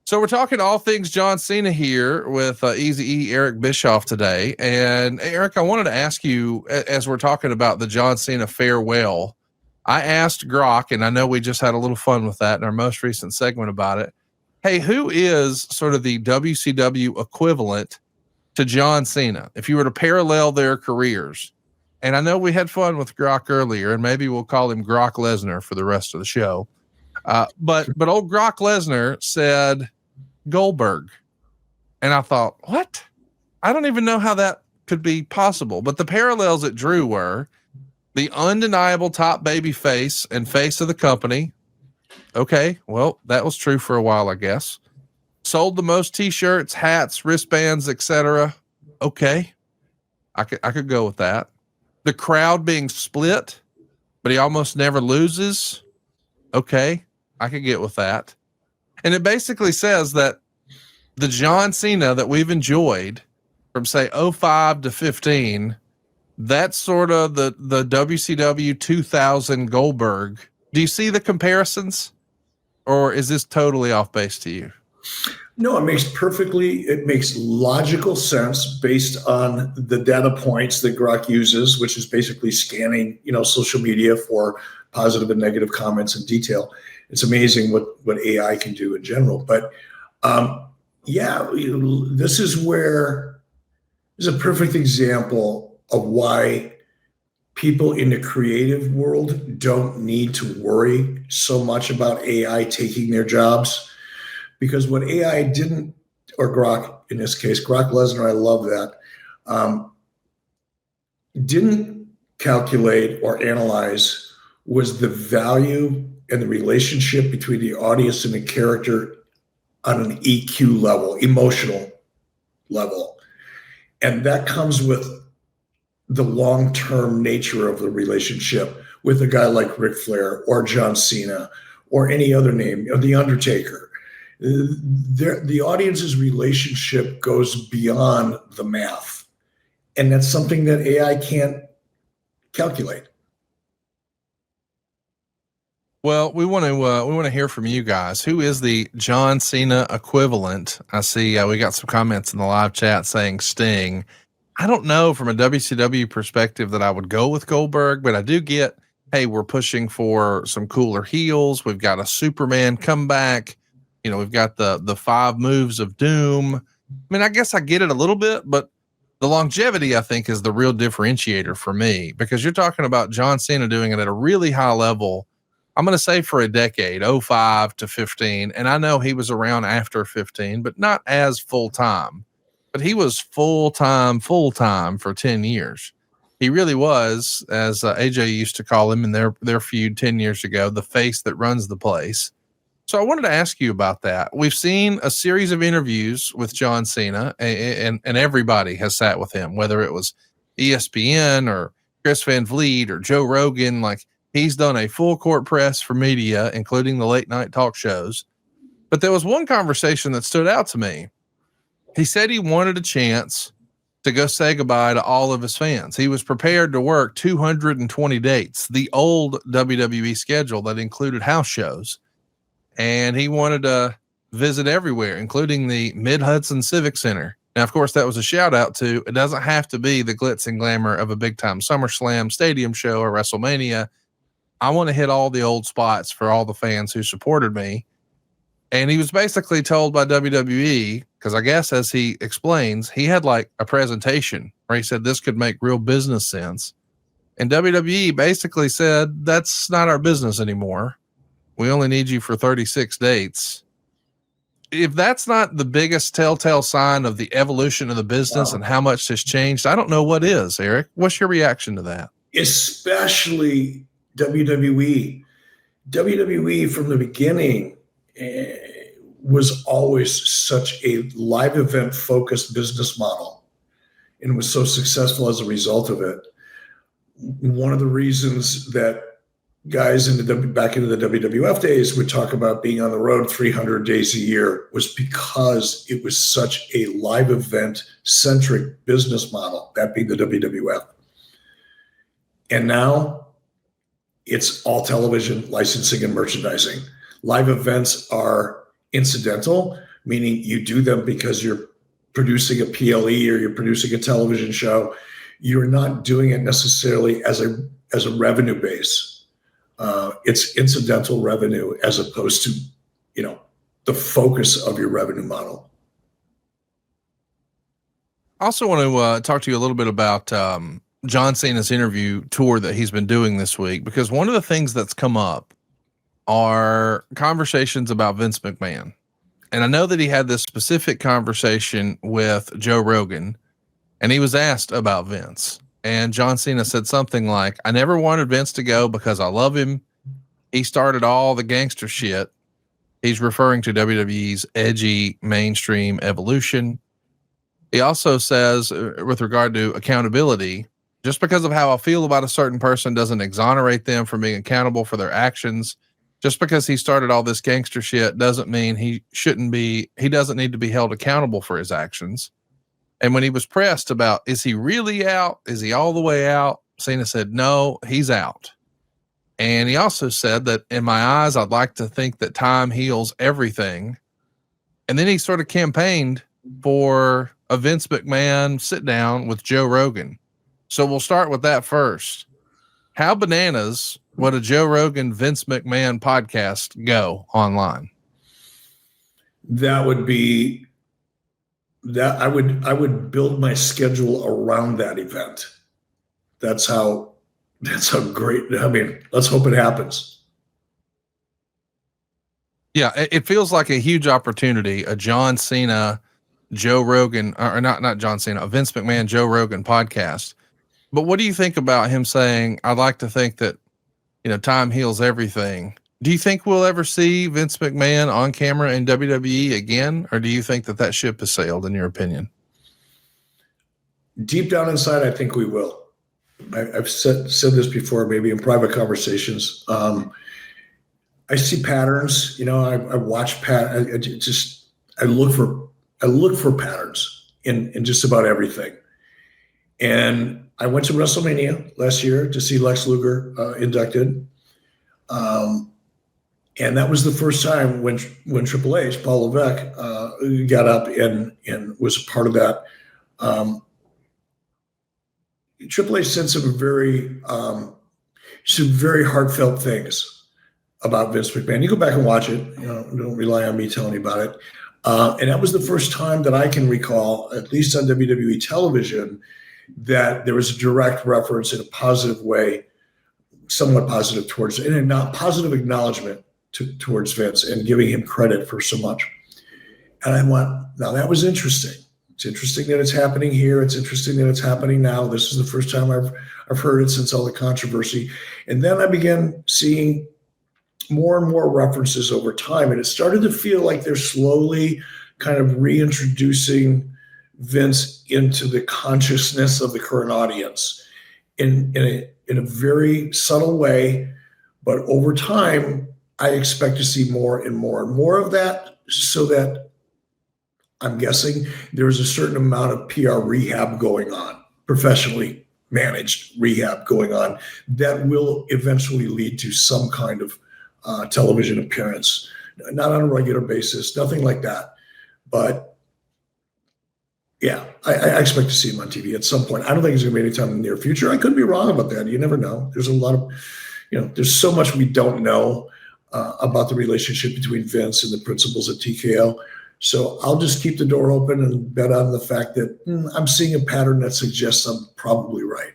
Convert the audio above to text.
So we're talking all things John Cena here with Eazy-E Eric Bischoff today. And Eric, I wanted to ask you, as we're talking about the John Cena farewell, I asked Grok, and I know we just had a little fun with that in our most recent segment about it. Hey, who is sort of the WCW equivalent to John Cena? If you were to parallel their careers, and I know we had fun with Grok earlier, and maybe we'll call him Grok Lesnar for the rest of the show. But old Brock Lesnar said Goldberg. And I thought, what? I don't even know how that could be possible. But the parallels it drew were the undeniable top baby face and face of the company. Okay, well, that was true for a while, I guess. Sold the most t-shirts, hats, wristbands, etc. Okay, I could go with that. The crowd being split, but he almost never loses. Okay, I could get with that. And it basically says that the John Cena that we've enjoyed from say 05 to 15, that's sort of the WCW 2000 Goldberg. Do you see the comparisons, or is this totally off base to you? No, it makes logical sense based on the data points that Grok uses, which is basically scanning, social media for positive and negative comments in detail. It's amazing what AI can do in general. But this is a perfect example of why people in the creative world don't need to worry so much about AI taking their jobs. Because what AI didn't, or Grok in this case, Grok Lesnar, I love that, didn't calculate or analyze was the value and the relationship between the audience and the character on an EQ level, emotional level. And that comes with the long-term nature of the relationship with a guy like Ric Flair or John Cena or any other name, or The Undertaker. The audience's relationship goes beyond the math. And that's something that AI can't calculate. Well, we want to hear from you guys. Who is the John Cena equivalent? I see we got some comments in the live chat saying Sting. I don't know from a WCW perspective that I would go with Goldberg, but I do get, hey, we're pushing for some cooler heels. We've got a Superman comeback. We've got the 5 moves of doom. I mean, I guess I get it a little bit, but the longevity, I think, is the real differentiator for me, because you're talking about John Cena doing it at a really high level. I'm going to say for a decade, 05 to 15. And I know he was around after 15, but not as full-time, but he was full-time for 10 years. He really was, as AJ used to call him in their feud 10 years ago, the face that runs the place. So I wanted to ask you about that. We've seen a series of interviews with John Cena, and everybody has sat with him, whether it was ESPN or Chris Van Vliet or Joe Rogan. Like, he's done a full court press for media, including the late night talk shows. But there was one conversation that stood out to me. He said he wanted a chance to go say goodbye to all of his fans. He was prepared to work 220 dates, the old WWE schedule that included house shows. And he wanted to visit everywhere, including the Mid-Hudson Civic Center. Now, of course, that was a shout out to, it doesn't have to be the glitz and glamour of a big time SummerSlam stadium show or WrestleMania. I want to hit all the old spots for all the fans who supported me. And he was basically told by WWE, because I guess as he explains, he had like a presentation where he said this could make real business sense. And WWE basically said, that's not our business anymore. We only need you for 36 dates. If that's not the biggest telltale sign of the evolution of the business and how much has changed, I don't know what is, Eric. What's your reaction to that? Especially WWE. WWE from the beginning was always such a live event focused business model and was so successful as a result of it. One of the reasons that guys back into the WWF days would talk about being on the road 300 days a year was because it was such a live event centric business model, that being the WWF. And now it's all television, licensing, and merchandising. Live events are incidental, meaning you do them because you're producing a PLE or you're producing a television show. You're not doing it necessarily as a revenue base. It's incidental revenue as opposed to, the focus of your revenue model. I also want to talk to you a little bit about John Cena's interview tour that he's been doing this week, because one of the things that's come up are conversations about Vince McMahon. And I know that he had this specific conversation with Joe Rogan, and he was asked about Vince. And John Cena said something like, I never wanted Vince to go because I love him. He started all the gangster shit. He's referring to WWE's edgy mainstream evolution. He also says, with regard to accountability, just because of how I feel about a certain person doesn't exonerate them from being accountable for their actions. Just because he started all this gangster shit doesn't mean he doesn't need to be held accountable for his actions. And when he was pressed about, is he really out? Is he all the way out? Cena said, no, he's out. And he also said that in my eyes, I'd like to think that time heals everything. And then he sort of campaigned for a Vince McMahon sit down with Joe Rogan. So we'll start with that first. How bananas would a Joe Rogan Vince McMahon podcast go online? That would be that I would build my schedule around that event. That's how great. I mean, let's hope it happens. Yeah, it feels like a huge opportunity. A John Cena, Joe Rogan, or not John Cena, a Vince McMahon, Joe Rogan podcast. But what do you think about him saying, I'd like to think that, time heals everything? Do you think we'll ever see Vince McMahon on camera in WWE again? Or do you think that ship has sailed, in your opinion? Deep down inside, I think we will. I've said this before, maybe in private conversations. I see patterns. I watch I look for patterns in just about everything. And I went to WrestleMania last year to see Lex Luger inducted. And that was the first time when Triple H, Paul Levesque, got up and was a part of that. Triple H said some very heartfelt things about Vince McMahon. You go back and watch it. Don't rely on me telling you about it. And that was the first time that I can recall, at least on WWE television, that there was a direct reference in a positive way, somewhat positive towards, and a not positive acknowledgement towards Vince and giving him credit for so much. And I went, now that was interesting. It's interesting that it's happening here. It's interesting that it's happening now. This is the first time I've heard it since all the controversy. And then I began seeing more and more references over time. And it started to feel like they're slowly kind of reintroducing Vince into the consciousness of the current audience in a very subtle way. But over time, I expect to see more and more and more of that, so that I'm guessing there's a certain amount of PR rehab going on, professionally managed rehab going on, that will eventually lead to some kind of television appearance, not on a regular basis, nothing like that. But yeah, I expect to see him on TV at some point. I don't think it's going to be anytime in the near future. I could be wrong about that. You never know. There's a lot of, there's so much we don't know about the relationship between Vince and the principals at TKO. So I'll just keep the door open and bet on the fact that I'm seeing a pattern that suggests I'm probably right.